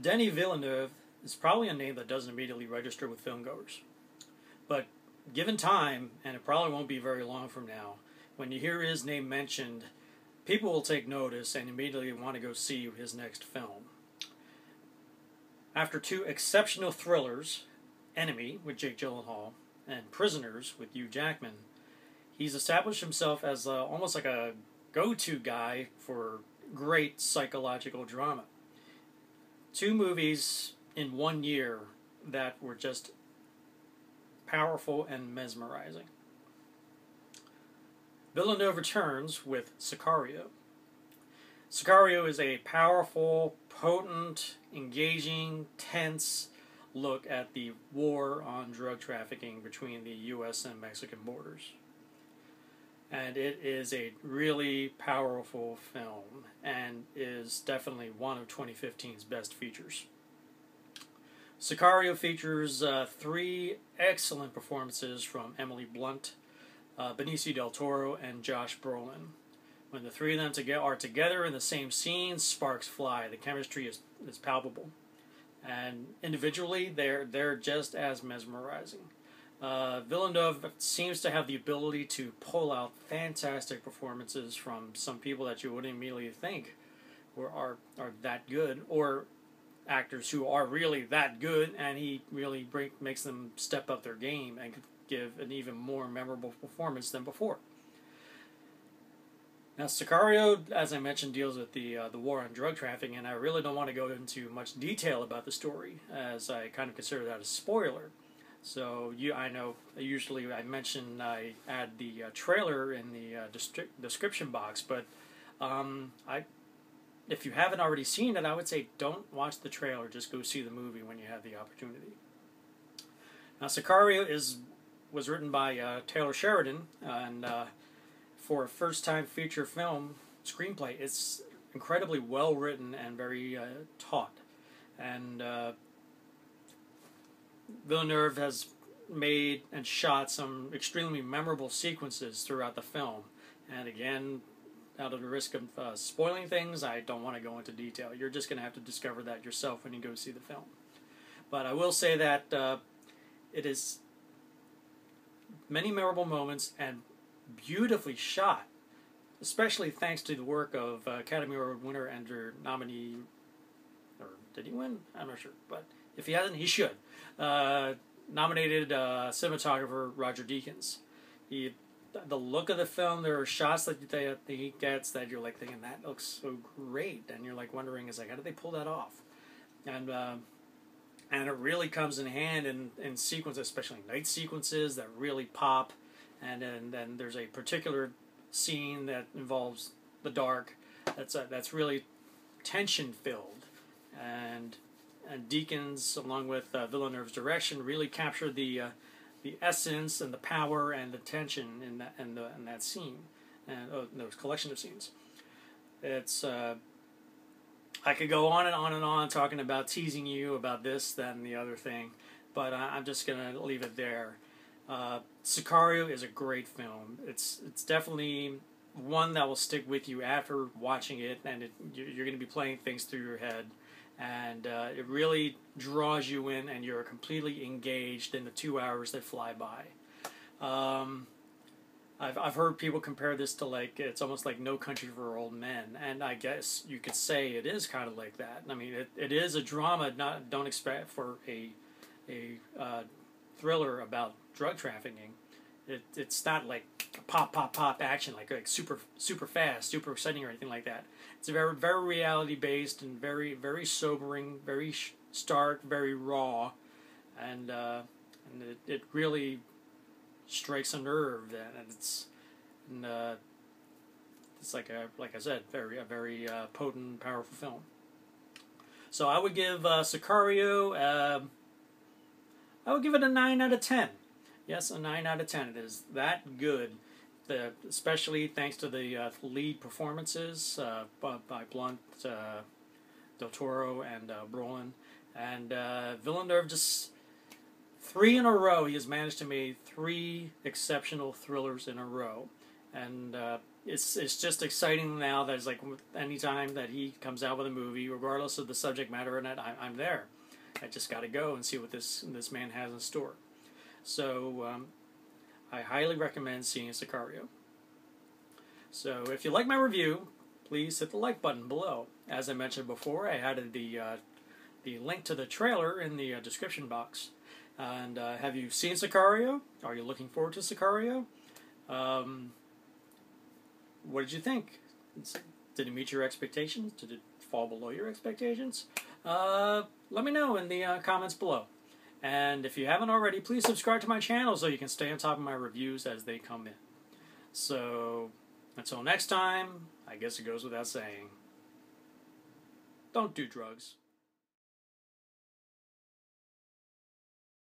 Denis Villeneuve is probably a name that doesn't immediately register with filmgoers. But given time, and it probably won't be very long from now, when you hear his name mentioned, people will take notice and immediately want to go see his next film. After two exceptional thrillers, Enemy with Jake Gyllenhaal and Prisoners with Hugh Jackman, he's established himself as almost like a go-to guy for great psychological drama. Two movies in 1 year that were just powerful and mesmerizing. Villeneuve returns with Sicario. Sicario is a powerful, potent, engaging, tense look at the war on drug trafficking between the U.S. and Mexican borders. And it is a really powerful film and is definitely one of 2015's best features. Sicario features three excellent performances from Emily Blunt, Benicio del Toro, and Josh Brolin. When the three of them are together in the same scene, sparks fly. The chemistry is palpable. And individually, they're just as mesmerizing. Villeneuve seems to have the ability to pull out fantastic performances from some people that you wouldn't immediately think are that good, or actors who are really that good, and he really makes them step up their game and give an even more memorable performance than before. Now, Sicario, as I mentioned, deals with the war on drug trafficking, and I really don't want to go into much detail about the story, as I kind of consider that a spoiler. So I know usually I add the trailer in the description box, but if you haven't already seen it, I would say don't watch the trailer. Just go see the movie when you have the opportunity. Now, Sicario was written by Taylor Sheridan, and for a first-time feature film screenplay, it's incredibly well written and very taut. And Villeneuve has made and shot some extremely memorable sequences throughout the film. And again, out of the risk of spoiling things, I don't want to go into detail. You're just going to have to discover that yourself when you go see the film. But I will say that it is many memorable moments and beautifully shot, especially thanks to the work of Academy Award winner and nominee, or did he win? I'm not sure, but if he hasn't, he should. Nominated cinematographer Roger Deakins. The look of the film, there are shots that he gets that you're like thinking, that looks so great, and you're like wondering, how did they pull that off? And it really comes in hand in sequences, especially night sequences that really pop. And then there's a particular scene that involves the dark that's really tension filled, and Deakins, along with Villeneuve's direction, really captured the essence and the power and the tension in that scene and those collection of scenes. It's I could go on and on and on talking about teasing you about this, that, and the other thing, but I'm just gonna leave it there. Sicario is a great film. It's definitely one that will stick with you after watching it, and you're going to be playing things through your head, and it really draws you in, and you're completely engaged in the 2 hours that fly by. I've heard people compare this to it's almost like No Country for Old Men, and I guess you could say it is kind of like that. I mean, it is a drama. Don't expect for a thriller about drug trafficking. It's not like pop action like super fast, super exciting or anything like that. It's very reality based and very sobering, very stark, very raw, and it really strikes a nerve. And it's like I said, a very potent, powerful film. So I would give Sicario. I would give it a 9 out of 10. Yes, a 9 out of 10. It is that good, especially thanks to the lead performances by Blunt, Del Toro, and Brolin. And Villeneuve, just 3 in a row. He has managed to make 3 exceptional thrillers in a row. And it's just exciting now. There's like any time that he comes out with a movie, regardless of the subject matter or not, I'm there. I just got to go and see what this man has in store. So I highly recommend seeing Sicario. So if you like my review, please hit the like button below. As I mentioned before, I added the link to the trailer in the description box. And have you seen Sicario? Are you looking forward to Sicario? What did you think? Did it meet your expectations? Did it fall below your expectations? Let me know in the comments below. And if you haven't already, please subscribe to my channel so you can stay on top of my reviews as they come in. So, until next time, I guess it goes without saying, don't do drugs.